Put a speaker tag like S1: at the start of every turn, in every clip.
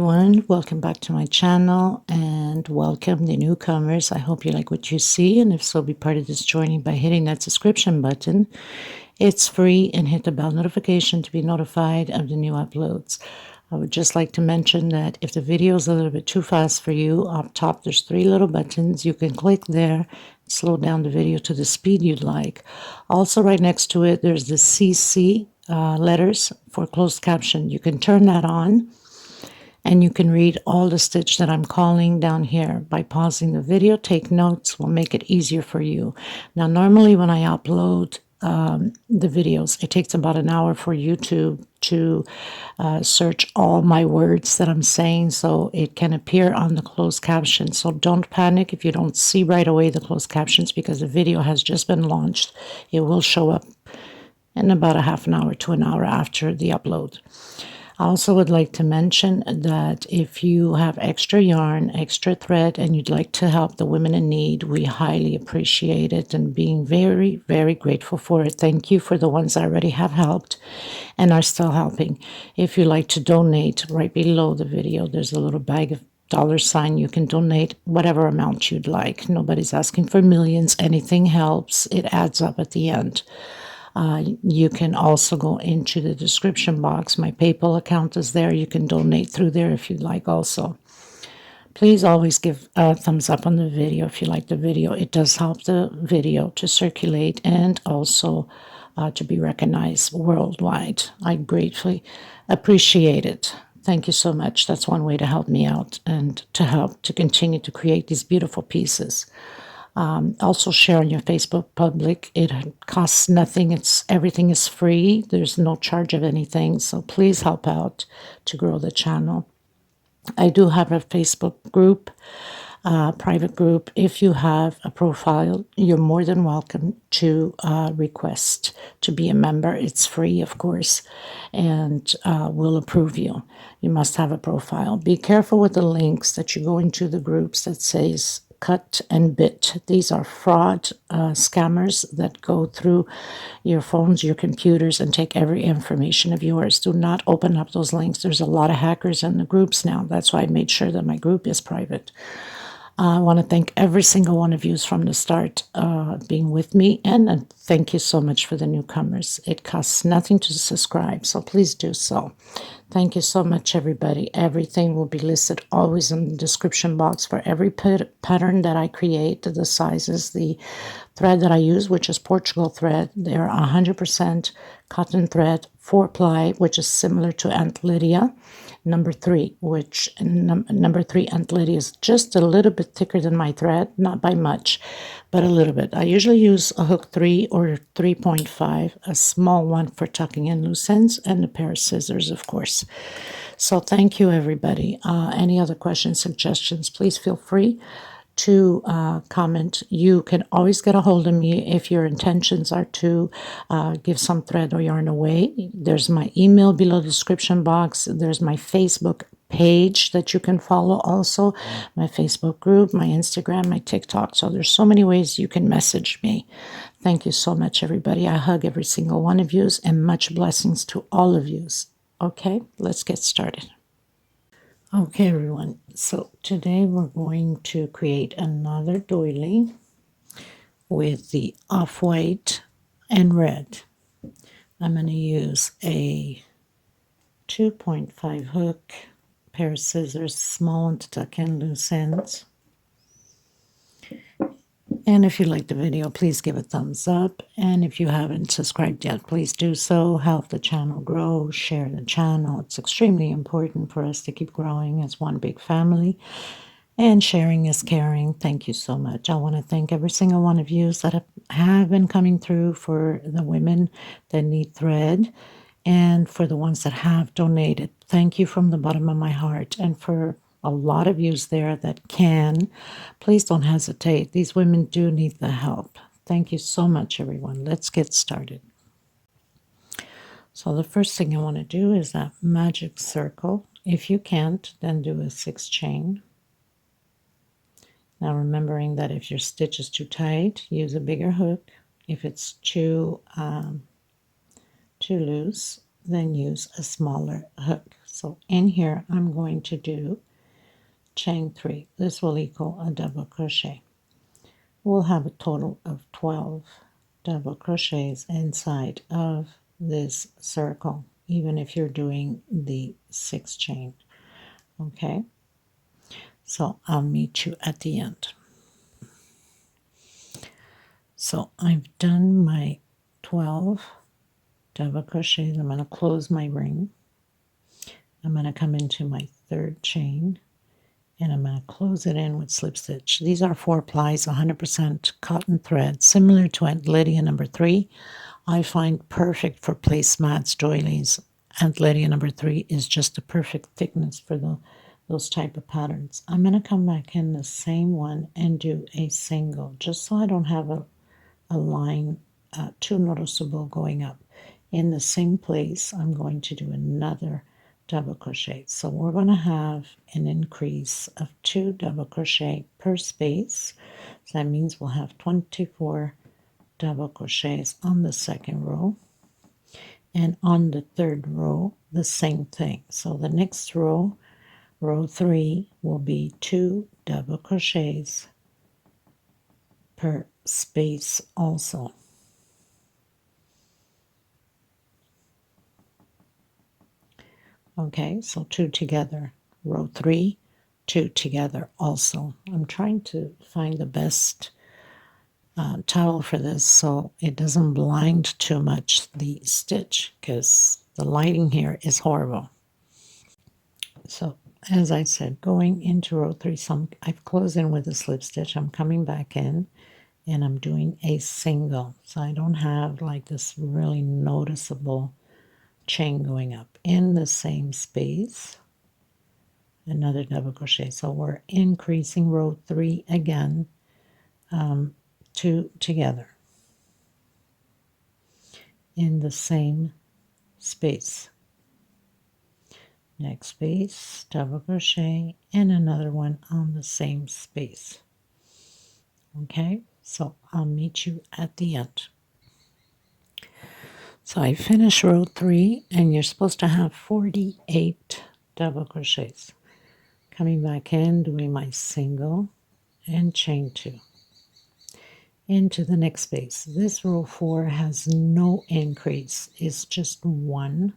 S1: everyone, welcome back to my channel and welcome the newcomers. I hope you like what you see, and if so, be part of this journey by hitting that subscription button. It's free, and hit the bell notification to be notified of the new uploads. I would just like to mention that if the video is a little bit too fast for you, up top there's 3 little buttons. You can click there, slow down the video to the speed you'd like. Also, right next to it, there's the CC letters for closed caption. You can turn that on, and you can read all the stitch that I'm calling down here. By pausing the video, take notes will make it easier for you. Now, normally when I upload the videos, it takes about an hour for YouTube to search all my words that I'm saying, so it can appear on the closed captions. So don't panic if you don't see right away the closed captions, because the video has just been launched. It will show up in about a half an hour to an hour after the upload. I also would like to mention that if you have extra yarn, extra thread, and you'd like to help the women in need, we highly appreciate it and being very, very grateful for it. Thank you for the ones I already have helped and are still helping. If you'd like to donate, right below the video, there's a little bag of $. You can donate whatever amount you'd like. Nobody's asking for millions. Anything helps. It adds up at the end. You can also go into the description box. My PayPal account is there. You can donate through there if you'd like also. Please always give a thumbs up on the video if you like the video. It does help the video to circulate and also to be recognized worldwide. I gratefully appreciate it. Thank you so much. That's one way to help me out and to help to continue to create these beautiful pieces. Also share on your Facebook public. It costs nothing. Everything is free. There's no charge of anything. So please help out to grow the channel. I do have a Facebook group, private group. If you have a profile, you're more than welcome to request to be a member. It's free, of course, and we'll approve you. You must have a profile. Be careful with the links that you go into the groups that says cut and bit. These are fraud scammers that go through your phones, your computers, and take every information of yours. Do not open up those links. There's a lot of hackers in the groups now. That's why I made sure that my group is private. I want to thank every single one of you from the start being with me, and thank you so much for the newcomers. It costs nothing to subscribe, so please do so. Thank you so much, everybody. Everything will be listed always in the description box for every pattern that I create, the sizes, the thread that I use, which is Portugal thread. They're 100% cotton thread, 4-ply, which is similar to Aunt Lydia. Number 3, which number 3 Aunt Lydia is just a little bit thicker than my thread, not by much, but a little bit. I usually use a hook 3 or 3.5, a small one for tucking in loose ends, and a pair of scissors, of course. So thank you, everybody. Any other questions, suggestions, please feel free to comment. You can always get a hold of me if your intentions are to give some thread or yarn away. There's my email below the description box. There's my Facebook page that you can follow also, my Facebook group, my Instagram, my TikTok. So there's so many ways you can message me. Thank you so much, everybody. I hug every single one of you, and much blessings to all of you. Okay, let's get started. Okay, everyone, so today we're going to create another doily with the off-white and red. I'm going to use a 2.5 hook, pair of scissors, small one to tuck in loose ends. And if you like the video, please give a thumbs up. And if you haven't subscribed yet, please do so. Help the channel grow, share the channel. It's extremely important for us to keep growing as one big family. And sharing is caring. Thank you so much. I want to thank every single one of you that have been coming through for the women that need thread, and for the ones that have donated. Thank you from the bottom of my heart. And for a lot of yous there that can, please don't hesitate. These women do need the help. Thank you so much, everyone. Let's get started. So the first thing I want to do is that magic circle. If you can't, then do a 6 chain. Now remembering that if your stitch is too tight, use a bigger hook. If it's too loose, then use a smaller hook. So in here I'm going to do chain 3. This will equal a double crochet. We'll have a total of 12 double crochets inside of this circle, even if you're doing the 6 chain. Okay, so I'll meet you at the end. So I've done my 12 double crochets. I'm going to close my ring. I'm going to come into my 3rd chain, and I'm going to close it in with slip stitch. These are 4 plies, 100% cotton thread, similar to Aunt Lydia number 3. I find perfect for placemats, doilies. Aunt Lydia number 3 is just the perfect thickness for those type of patterns. I'm going to come back in the same one and do a single, just so I don't have a line too noticeable going up. In the same place, I'm going to do another double crochet. So we're going to have an increase of 2 double crochet per space. So that means we'll have 24 double crochets on the 2nd row, and on the 3rd row the same thing. So the next row, row 3, will be 2 double crochets per space also. Okay, so 2 together. Row 3, 2 together also. I'm trying to find the best towel for this so it doesn't blind too much the stitch, because the lighting here is horrible. So as I said, going into row 3, I've closed in with a slip stitch. I'm coming back in and I'm doing a single, so I don't have like this really noticeable chain going up. In the same space, another double crochet. So we're increasing row 3 again, 2 together in the same space. Next space, double crochet, and another one on the same space. Okay, so I'll meet you at the end. So I finished row 3, and you're supposed to have 48 double crochets. Coming back in, doing my single and chain 2 into the next space. This row 4 has no increase. It's just 1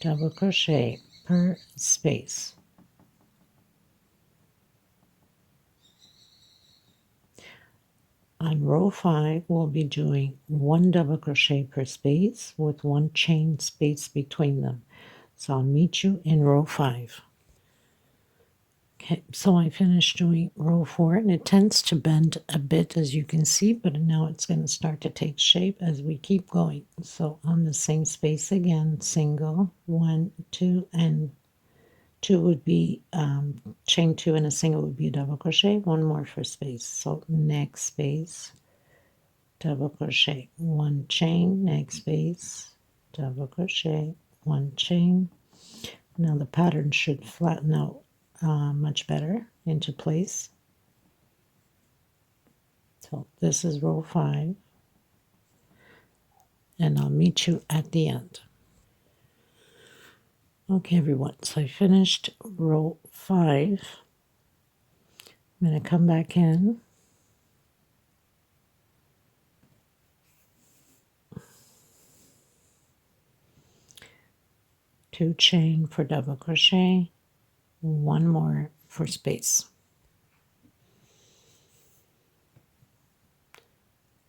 S1: double crochet per space. On row 5, we'll be doing 1 double crochet per space with 1 chain space between them. So I'll meet you in row 5. Okay, so I finished doing row 4, and it tends to bend a bit, as you can see, but now it's going to start to take shape as we keep going. So on the same space again, single, 1, 2, and 2 would be chain 2, and a single would be a double crochet, 1 more for space. So next space, double crochet, 1 chain, next space, double crochet, 1 chain. Now the pattern should flatten out much better into place. So this is row 5, and I'll meet you at the end. Okay, everyone, so I finished row 5. I'm going to come back in, two chain for double crochet, 1 more for space.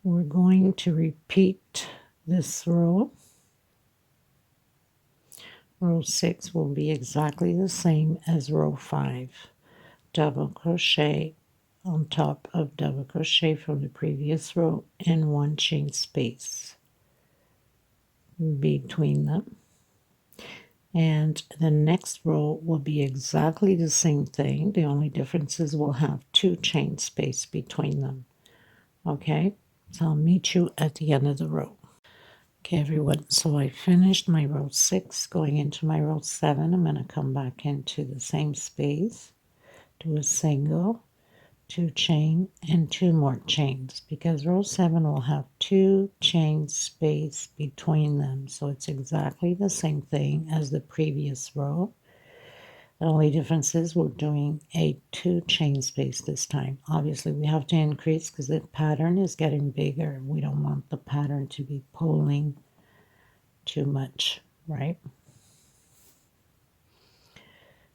S1: We're going to repeat this row. Row 6 will be exactly the same as row 5. Double crochet on top of double crochet from the previous row and 1 chain space between them. And the next row will be exactly the same thing. The only difference is we'll have 2 chain space between them. Okay, so I'll meet you at the end of the row. Okay, everyone, so I finished my row 6, going into my row 7. I'm going to come back into the same space, do a single, 2 chain, and 2 more chains, because row 7 will have 2 chain space between them, so it's exactly the same thing as the previous row. The only difference is we're doing a 2 chain space this time. Obviously we have to increase because the pattern is getting bigger. We don't want the pattern to be pulling too much, right?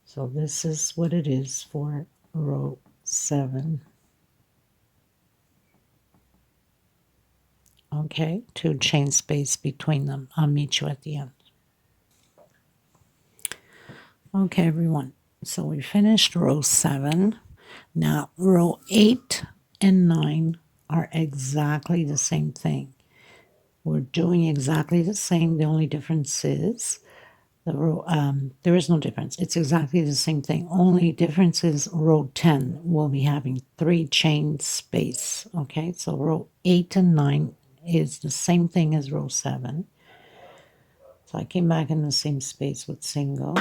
S1: So this is what it is for row 7. Okay, 2 chain space between them. I'll meet you at the end. Okay, everyone. So we finished row 7. Now row 8 and 9 are exactly the same thing. We're doing exactly the same. The only difference is the row, there is no difference. It's exactly the same thing. Only difference is row 10 will be having 3 chain space. Okay, so row 8 and 9 is the same thing as row 7. So I came back in the same space with single,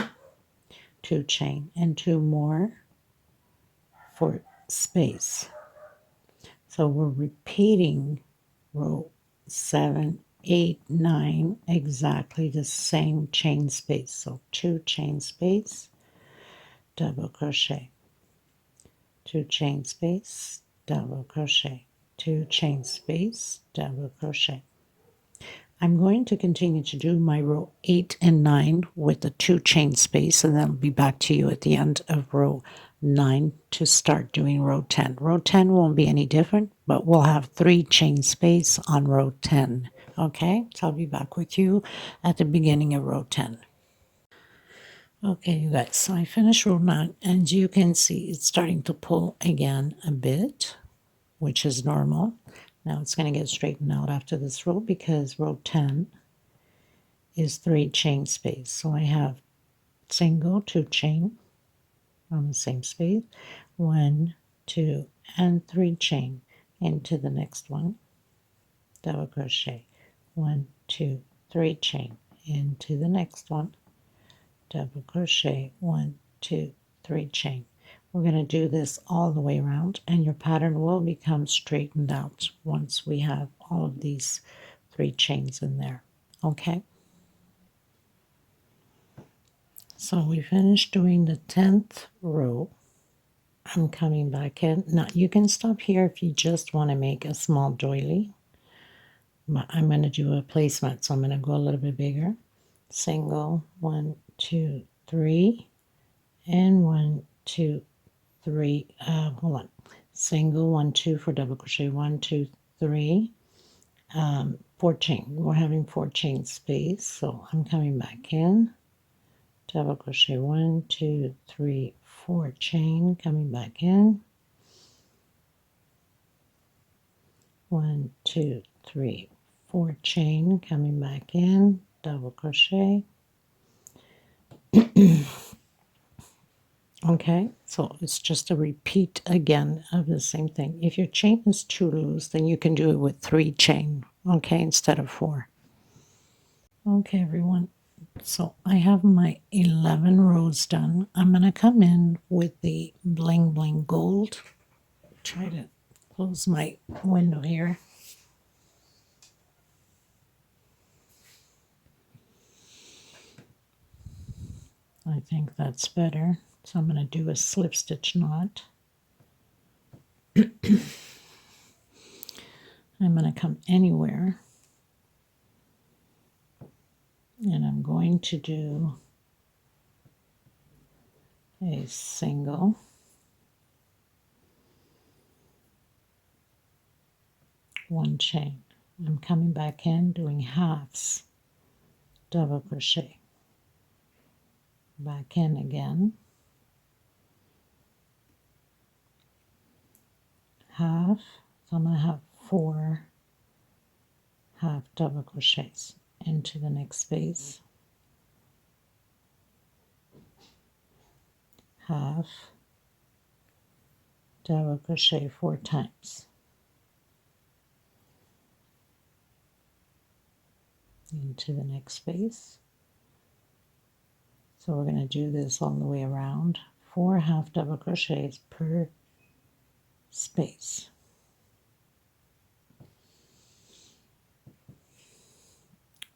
S1: 2 chain, and 2 more for space. So we're repeating row 7, 8, 9, exactly the same chain space. So 2 chain space, double crochet, 2 chain space, double crochet, 2 chain space, double crochet. I'm going to continue to do my row 8 and 9 with the 2 chain space, and then I'll be back to you at the end of row 9 to start doing row 10. Row 10 won't be any different, but we'll have 3 chain space on row 10. Okay, so I'll be back with you at the beginning of row 10. Okay, you guys, so I finished row 9, and you can see it's starting to pull again a bit, which is normal. Now it's going to get straightened out after this row because row 10 is 3 chain space. So I have single, 2 chain on the same space, 1, 2, and 3 chain into the next one, double crochet, 1, 2, 3 chain into the next one, double crochet, 1, 2, 3 chain. We're going to do this all the way around, and your pattern will become straightened out once we have all of these 3 chains in there. Okay, so we finished doing the 10th row. I'm coming back in. Now you can stop here if you just want to make a small doily, but I'm going to do a placemat, so I'm going to go a little bit bigger. Single, 1, 2, 3, and 1, 2, 3, hold on, single, 1, 2 for double crochet, 1, 2, 3, 4 chain. We're having 4 chain space, so I'm coming back in, double crochet, 1, 2, 3, 4 chain, coming back in, 1, 2, 3, 4 chain, coming back in, double crochet. Okay, so it's just a repeat again of the same thing. If your chain is too loose, then you can do it with 3 chain, okay, instead of 4. Okay, everyone, so I have my 11 rows done. I'm going to come in with the Bling Bling Gold. Try to close my window here. I think that's better. So I'm going to do a slip stitch knot. I'm going to come anywhere, and I'm going to do a single, one chain. I'm coming back in, doing halves, double crochet, back in again, half, so I'm going to have 4 half double crochets into the next space, half double crochet 4 times into the next space. So we're going to do this all the way around, 4 half double crochets per space.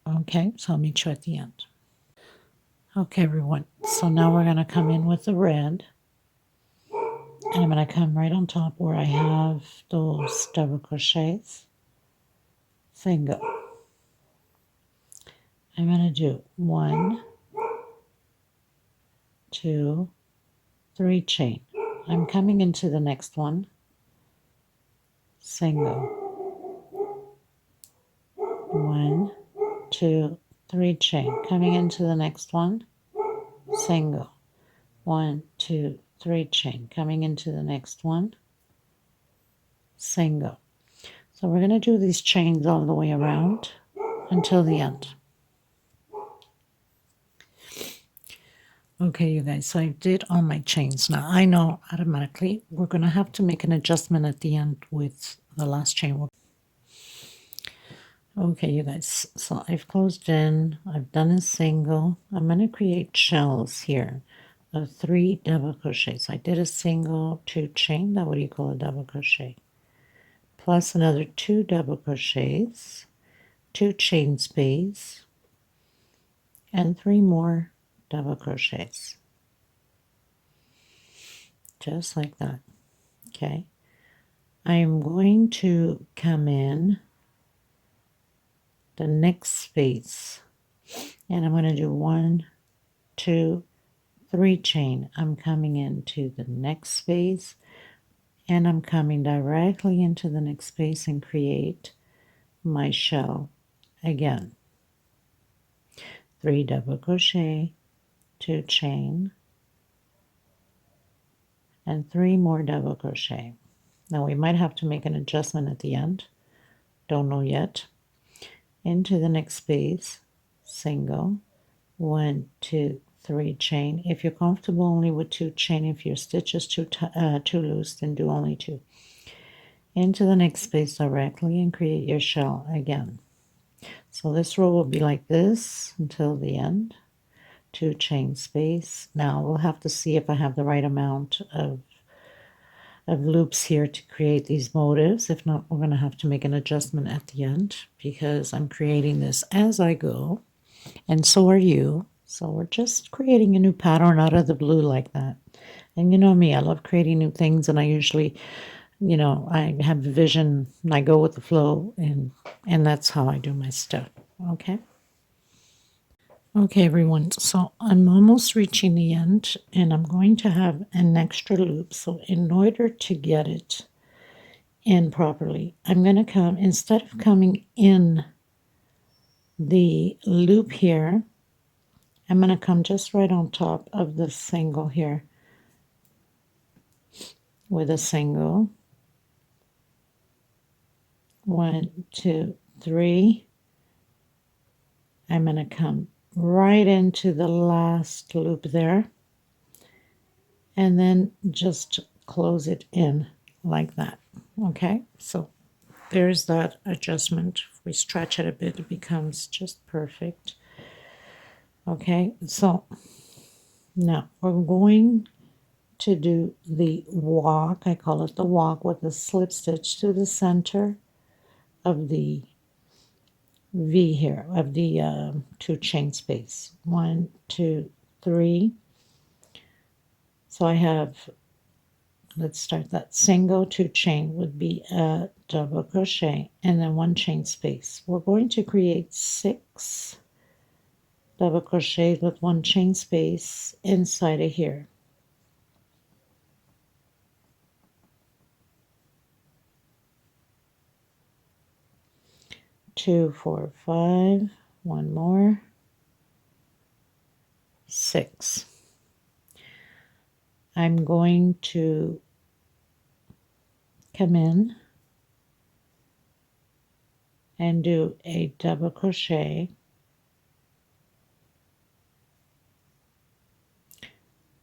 S1: Okay, so I'll meet you at the end. Okay, everyone, so now we're going to come in with the red, and I'm going to come right on top where I have those double crochets, single. I'm going to do 1, 2, 3 chain. I'm coming into the next one, single, 1, 2, 3 chain. Coming into the next one, single, 1, 2, 3 chain. Coming into the next one, single. So we're going to do these chains all the way around until the end. Okay, you guys, so I did all my chains. Now, I know automatically we're going to have to make an adjustment at the end with the last chain. Okay, you guys, so I've closed in. I've done a single. I'm going to create shells here of 3 double crochets. I did a single, 2 chain. That what you call a double crochet. Plus another 2 double crochets, 2 chain space, and 3 more double crochets, just like that. Okay, I'm going to come in the next space, and I'm going to do 1, 2, 3 chain. I'm coming into the next space, and I'm coming directly into the next space and create my shell again. 3 double crochet, 2 chain, and 3 more double crochet. Now we might have to make an adjustment at the end, don't know yet. Into the next space, single, 1, 2, 3 chain. If you're comfortable only with 2 chain, if your stitch is too loose, then do only 2. Into the next space directly and create your shell again. So this row will be like this until the end. 2 chain space. Now we'll have to see if I have the right amount of loops here to create these motifs. If not, we're going to have to make an adjustment at the end because I'm creating this as I go, and so are you. So we're just creating a new pattern out of the blue like that. And you know me, I love creating new things, and I usually, you know, I have a vision and I go with the flow, and that's how I do my stuff. Okay. Okay, everyone, so I'm almost reaching the end, and I'm going to have an extra loop. So in order to get it in properly, I'm going to come, instead of coming in the loop here, I'm going to come just right on top of the single here with a single. 1, 2, 3. I'm going to come right into the last loop there, and then just close it in like that. Okay, so there's that adjustment. If we stretch it a bit, it becomes just perfect. Okay, so now we're going to do the walk. I call it the walk with the slip stitch to the center of the V here, of the 2 chain space. 1, 2, 3. So I have, let's start that, single, 2 chain would be a double crochet, and then 1 chain space. We're going to create 6 double crochets with 1 chain space inside of here. 2, 4, 5, 1 more, 6. I'm going to come in and do a double crochet.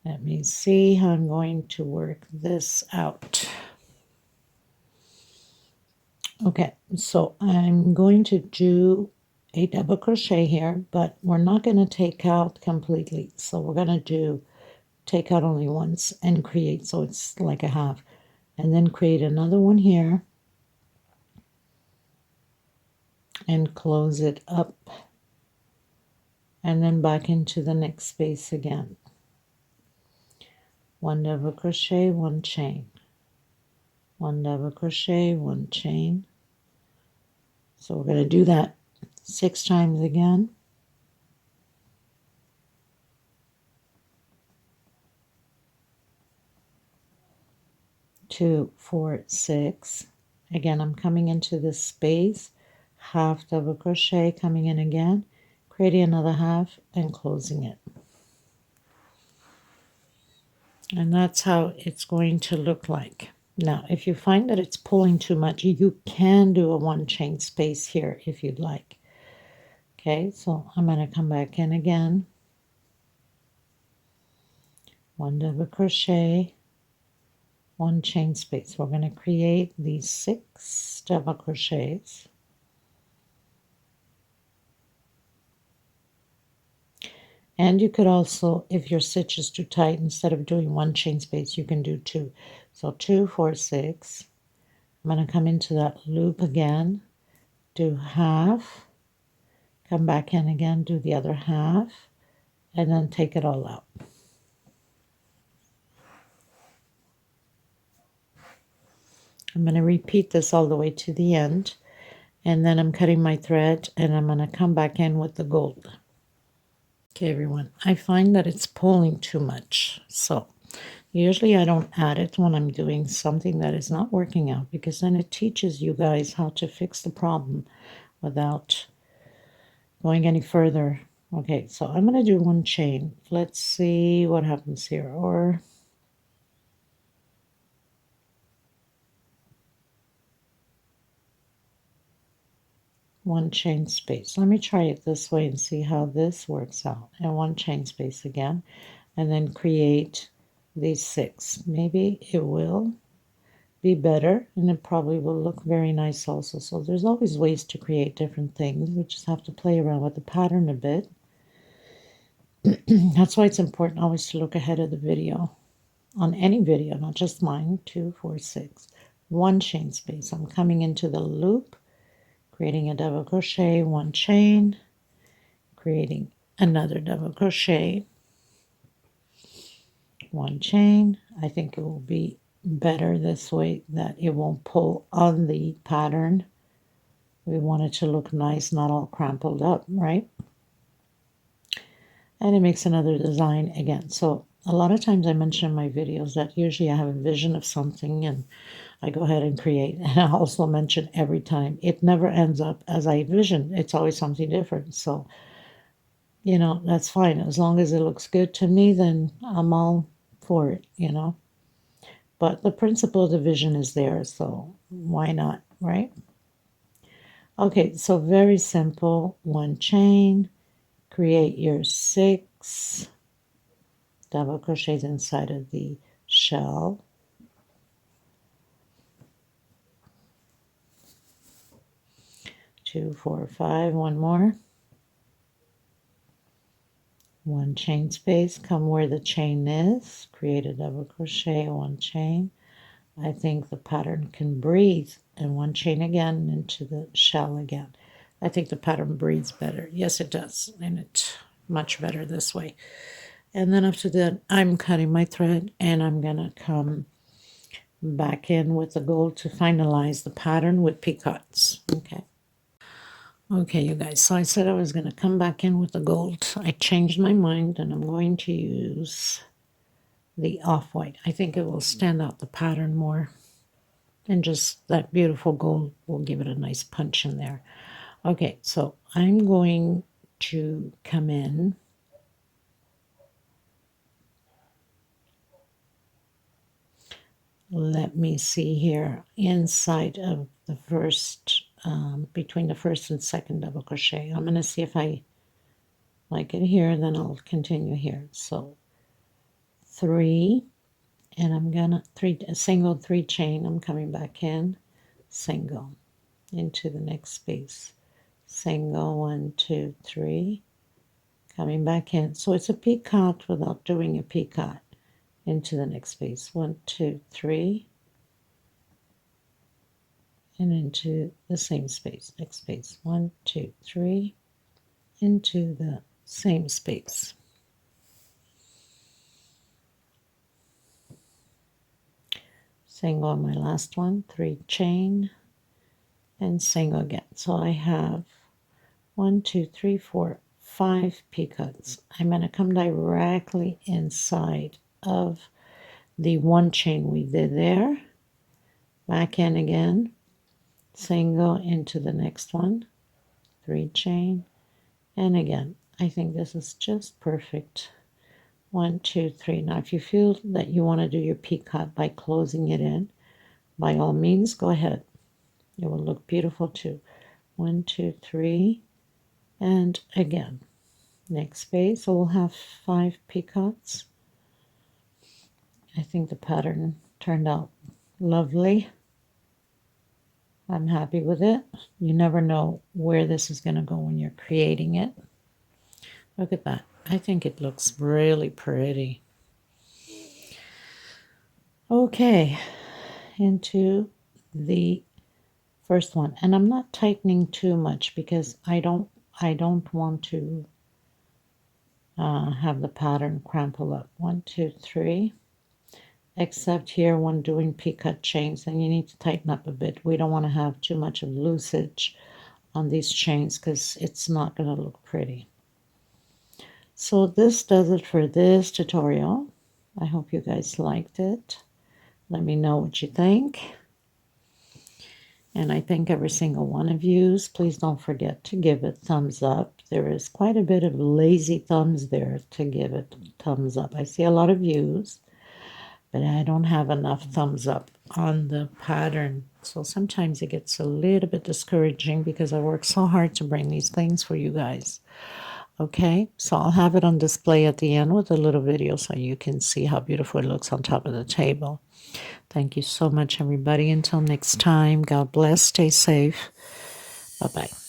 S1: Let me see how I'm going to work this out. Okay, so I'm going to do a double crochet here, but we're not going to take out completely. So we're going to take out only once and create, so it's like a half. and then create another one here and close it up, and then back into the next space again. One double crochet, one chain, one double crochet, one chain. So we're going to do that 6 times again. 2, 4, 6. Again, I'm coming into this space, half double crochet, coming in again, creating another half and closing it. And that's how it's going to look like. Now, if you find that it's pulling too much, you can do a 1 chain space here if you'd like. Okay, so I'm going to come back in again. 1 double crochet, 1 chain space. We're going to create these 6 double crochets. And you could also, if your stitch is too tight, instead of doing 1 chain space, you can do 2. So 2, 4, 6. I'm going to come into that loop again, do half, come back in again, do the other half, and then take it all out. I'm going to repeat this all the way to the end, and then I'm cutting my thread, and I'm going to come back in with the gold. Okay, everyone, I find that it's pulling too much, so usually I don't add it when I'm doing something that is not working out, because then it teaches you guys how to fix the problem without going any further. Okay, so I'm going to do 1 chain. Let's see what happens here. Or one chain space. Let me try it this way and see how this works out. And 1 chain space again, and then create these 6. Maybe it will be better, and it probably will look very nice also. So there's always ways to create different things. We just have to play around with the pattern a bit. That's why it's important always to look ahead of the video, on any video, not just mine. 2, 4, 6. 1 chain space. I'm coming into the loop, creating a double crochet, 1 chain, creating another double crochet, 1 chain. I think it will be better this way, that it won't pull on the pattern. We want it to look nice, not all crumpled up, right? And it makes another design again. So a lot of times I mention in my videos that usually I have a vision of something and I go ahead and create. And I also mention every time it never ends up as I envisioned. It's always something different. So, you know, that's fine. As long as it looks good to me, then I'm all for it, you know. But the principle of the vision is there, so why not, right? Okay, so very simple. 1 chain, create your 6 double crochets inside of the shell. 2, 4, 5, 1 more. 1 chain space, come where the chain is, create a double crochet, 1 chain. I think the pattern can breathe, and 1 chain again into the shell again. I think the pattern breathes better. Yes, it does, and it's much better this way. And then after that, I'm cutting my thread, and I'm gonna come back in with the gold to finalize the pattern with picots. Okay, you guys, so I said I was going to come back in with the gold. I changed my mind, and I'm going to use the off-white. I think it will stand out the pattern more, and just that beautiful gold will give it a nice punch in there. Okay, so I'm going to come in let me see here, inside of the first, between the first and second double crochet. I'm going to see if I like it here, then I'll continue here. So 3, and I'm gonna a single 3 chain. I'm coming back in, single into the next space, single, 1, 2, 3, coming back in. So it's a picot without doing a picot into the next space. 1, 2, 3, and into the same space, next space, 1, 2, 3, into the same space. Single on my last one, 3 chain, and single again. So I have 1, 2, 3, 4, 5 pickups. I'm going to come directly inside of the 1 chain we did there, back in again, single into the next one, 3 chain, and again. I think this is just perfect. 1, 2, 3. Now if you feel that you want to do your peacock by closing it in, by all means go ahead. It will look beautiful too. 1, 2, 3, and again. Next space, so we'll have 5 peacocks. I think the pattern turned out lovely. I'm happy with it. You never know where this is going to go when you're creating it. Look at that. I think it looks really pretty. Okay, into the first one, and I'm not tightening too much because I don't want to have the pattern crumple up. 1, 2, 3. Except here when doing picot chains, then you need to tighten up a bit. We don't want to have too much of loosage on these chains because it's not going to look pretty. So this does it for this tutorial. I hope you guys liked it. Let me know what you think. And I thank every single one of you. Please don't forget to give it thumbs up. There is quite a bit of lazy thumbs there to give it thumbs up. I see a lot of views, but I don't have enough thumbs up on the pattern. So sometimes it gets a little bit discouraging because I work so hard to bring these things for you guys. Okay, so I'll have it on display at the end with a little video so you can see how beautiful it looks on top of the table. Thank you so much, everybody. Until next time, God bless. Stay safe. Bye-bye.